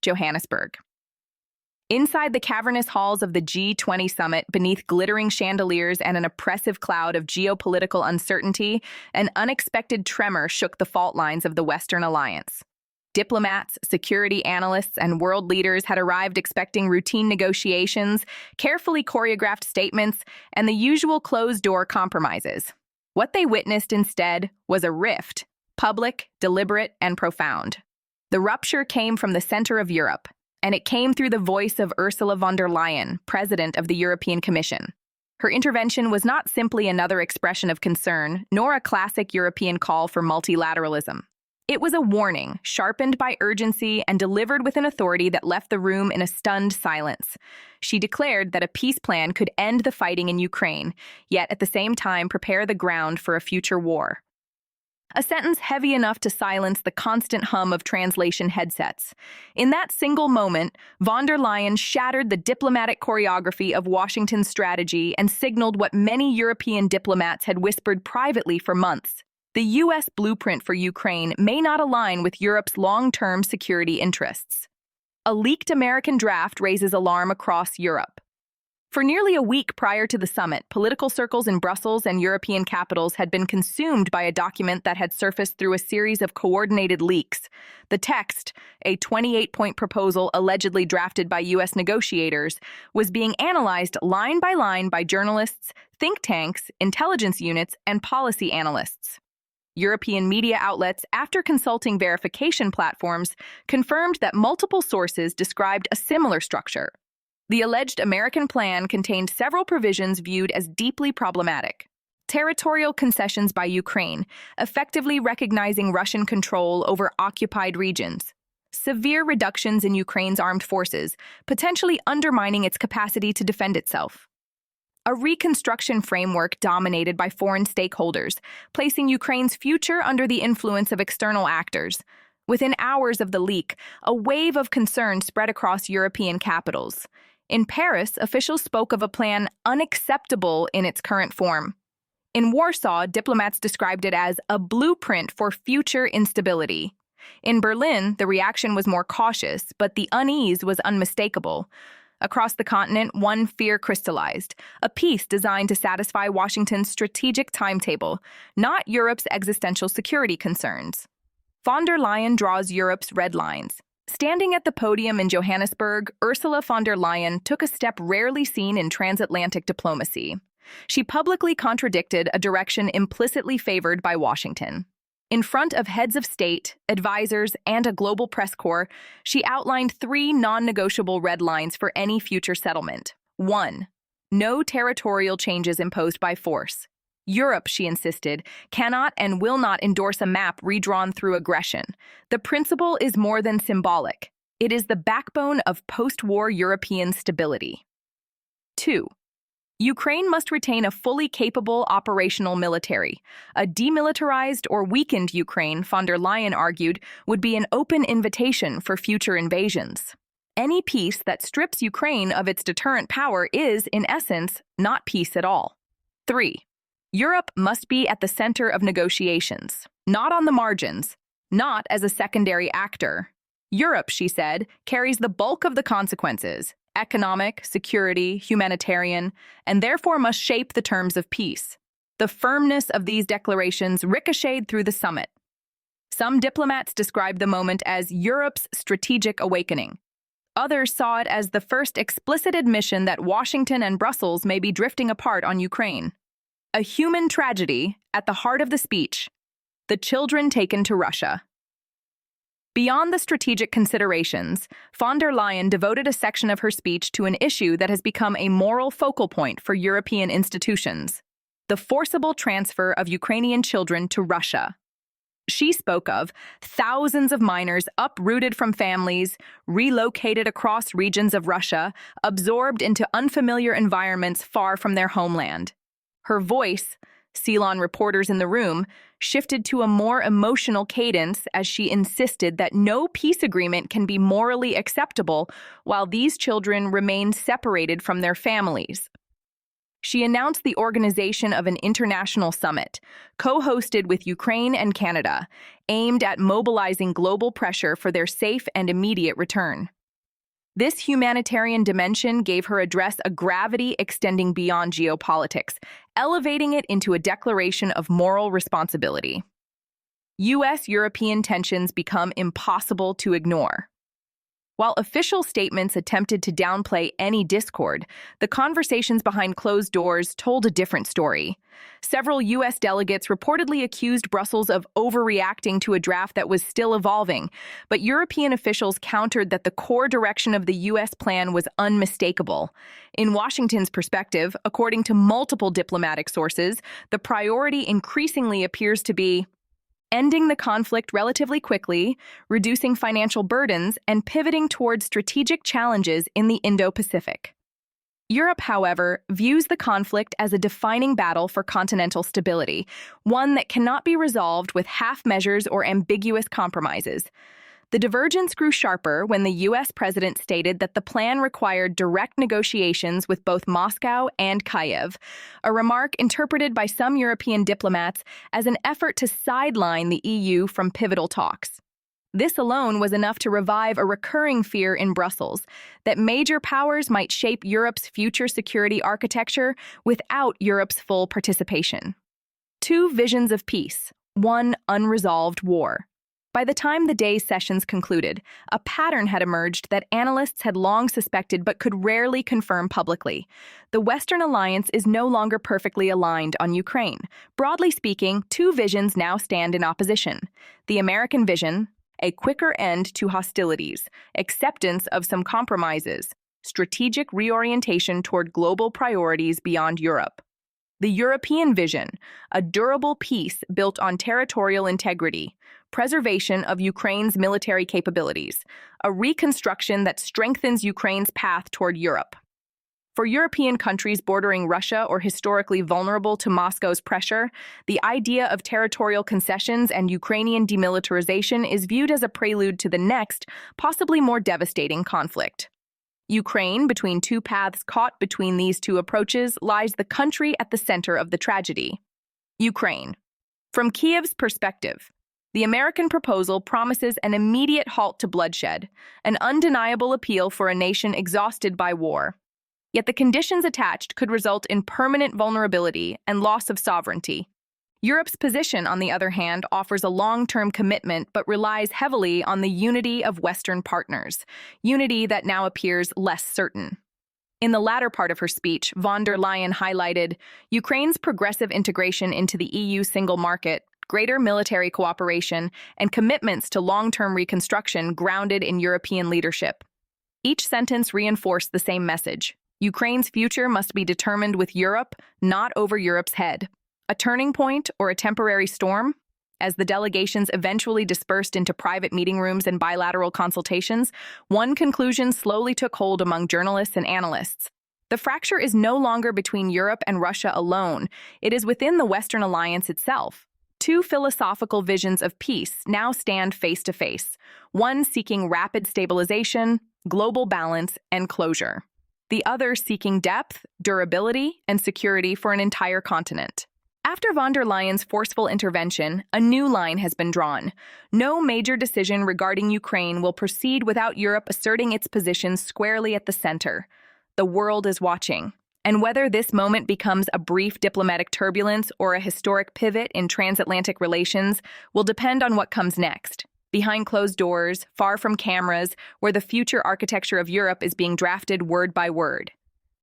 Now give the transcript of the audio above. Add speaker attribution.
Speaker 1: Johannesburg. Inside the cavernous halls of the G20 summit, beneath glittering chandeliers and an oppressive cloud of geopolitical uncertainty, an unexpected tremor shook the fault lines of the Western alliance. Diplomats, security analysts, and world leaders had arrived expecting routine negotiations, carefully choreographed statements, and the usual closed-door compromises. What they witnessed instead was a rift, public, deliberate, and profound. The rupture came from the center of Europe, and it came through the voice of Ursula von der Leyen, President of the European Commission. Her intervention was not simply another expression of concern, nor a classic European call for multilateralism. It was a warning, sharpened by urgency and delivered with an authority that left the room in a stunned silence. She declared that a peace plan could end the fighting in Ukraine, yet at the same time prepare the ground for a future war. A sentence heavy enough to silence the constant hum of translation headsets. In that single moment, von der Leyen shattered the diplomatic choreography of Washington's strategy and signaled what many European diplomats had whispered privately for months. The U.S. blueprint for Ukraine may not align with Europe's long-term security interests. A leaked American draft raises alarm across Europe. For nearly a week prior to the summit, political circles in Brussels and European capitals had been consumed by a document that had surfaced through a series of coordinated leaks. The text, a 28-point proposal allegedly drafted by U.S. negotiators, was being analyzed line by journalists, think tanks, intelligence units, and policy analysts. European media outlets, after consulting verification platforms, confirmed that multiple sources described a similar structure. The alleged American plan contained several provisions viewed as deeply problematic. Territorial concessions by Ukraine, effectively recognizing Russian control over occupied regions. Severe reductions in Ukraine's armed forces, potentially undermining its capacity to defend itself. A reconstruction framework dominated by foreign stakeholders, placing Ukraine's future under the influence of external actors. Within hours of the leak, a wave of concern spread across European capitals. In Paris, officials spoke of a plan unacceptable in its current form. In Warsaw, diplomats described it as a blueprint for future instability. In Berlin, the reaction was more cautious, but the unease was unmistakable. Across the continent, one fear crystallized, a peace designed to satisfy Washington's strategic timetable, not Europe's existential security concerns. Von der Leyen draws Europe's red lines. Standing at the podium in Johannesburg, Ursula von der Leyen took a step rarely seen in transatlantic diplomacy. She publicly contradicted a direction implicitly favored by Washington. In front of heads of state, advisors, and a global press corps, she outlined three non-negotiable red lines for any future settlement. 1. No territorial changes imposed by force. Europe, she insisted, cannot and will not endorse a map redrawn through aggression. The principle is more than symbolic. It is the backbone of post-war European stability. 2. Ukraine must retain a fully capable operational military. A demilitarized or weakened Ukraine, von der Leyen argued, would be an open invitation for future invasions. Any peace that strips Ukraine of its deterrent power is, in essence, not peace at all. 3. Europe must be at the center of negotiations, not on the margins, not as a secondary actor. Europe, she said, carries the bulk of the consequences, economic, security, humanitarian, and therefore must shape the terms of peace. The firmness of these declarations ricocheted through the summit. Some diplomats described the moment as Europe's strategic awakening. Others saw it as the first explicit admission that Washington and Brussels may be drifting apart on Ukraine. A human tragedy at the heart of the speech: the children taken to Russia. Beyond the strategic considerations, von der Leyen devoted a section of her speech to an issue that has become a moral focal point for European institutions: the forcible transfer of Ukrainian children to Russia. She spoke of thousands of minors uprooted from families, relocated across regions of Russia, absorbed into unfamiliar environments far from their homeland. Her voice, Ceylon reporters in the room, shifted to a more emotional cadence as she insisted that no peace agreement can be morally acceptable while these children remain separated from their families. She announced the organization of an international summit, co-hosted with Ukraine and Canada, aimed at mobilizing global pressure for their safe and immediate return. This humanitarian dimension gave her address a gravity extending beyond geopolitics, elevating it into a declaration of moral responsibility. U.S.-European tensions become impossible to ignore. While official statements attempted to downplay any discord, the conversations behind closed doors told a different story. Several U.S. delegates reportedly accused Brussels of overreacting to a draft that was still evolving, but European officials countered that the core direction of the U.S. plan was unmistakable. In Washington's perspective, according to multiple diplomatic sources, the priority increasingly appears to be ending the conflict relatively quickly, reducing financial burdens, and pivoting towards strategic challenges in the Indo-Pacific. Europe, however, views the conflict as a defining battle for continental stability, one that cannot be resolved with half measures or ambiguous compromises. The divergence grew sharper when the U.S. president stated that the plan required direct negotiations with both Moscow and Kyiv, a remark interpreted by some European diplomats as an effort to sideline the EU from pivotal talks. This alone was enough to revive a recurring fear in Brussels that major powers might shape Europe's future security architecture without Europe's full participation. Two visions of peace, one unresolved war. By the time the day's sessions concluded, a pattern had emerged that analysts had long suspected but could rarely confirm publicly. The Western alliance is no longer perfectly aligned on Ukraine. Broadly speaking, two visions now stand in opposition. The American vision, a quicker end to hostilities, acceptance of some compromises, strategic reorientation toward global priorities beyond Europe. The European vision, a durable peace built on territorial integrity, preservation of Ukraine's military capabilities, a reconstruction that strengthens Ukraine's path toward Europe. For European countries bordering Russia or historically vulnerable to Moscow's pressure, the idea of territorial concessions and Ukrainian demilitarization is viewed as a prelude to the next, possibly more devastating conflict. Ukraine, between two paths caught between these two approaches, lies the country at the center of the tragedy. Ukraine. From Kyiv's perspective, the American proposal promises an immediate halt to bloodshed, an undeniable appeal for a nation exhausted by war. Yet the conditions attached could result in permanent vulnerability and loss of sovereignty. Europe's position, on the other hand, offers a long-term commitment but relies heavily on the unity of Western partners, unity that now appears less certain. In the latter part of her speech, von der Leyen highlighted Ukraine's progressive integration into the EU single market, greater military cooperation, and commitments to long-term reconstruction grounded in European leadership. Each sentence reinforced the same message. Ukraine's future must be determined with Europe, not over Europe's head. A turning point or a temporary storm? As the delegations eventually dispersed into private meeting rooms and bilateral consultations, one conclusion slowly took hold among journalists and analysts. The fracture is no longer between Europe and Russia alone. It is within the Western alliance itself. Two philosophical visions of peace now stand face to face, one seeking rapid stabilization, global balance, and closure. The other seeking depth, durability, and security for an entire continent. After von der Leyen's forceful intervention, a new line has been drawn. No major decision regarding Ukraine will proceed without Europe asserting its position squarely at the center. The world is watching. And whether this moment becomes a brief diplomatic turbulence or a historic pivot in transatlantic relations will depend on what comes next. Behind closed doors, far from cameras, where the future architecture of Europe is being drafted word by word.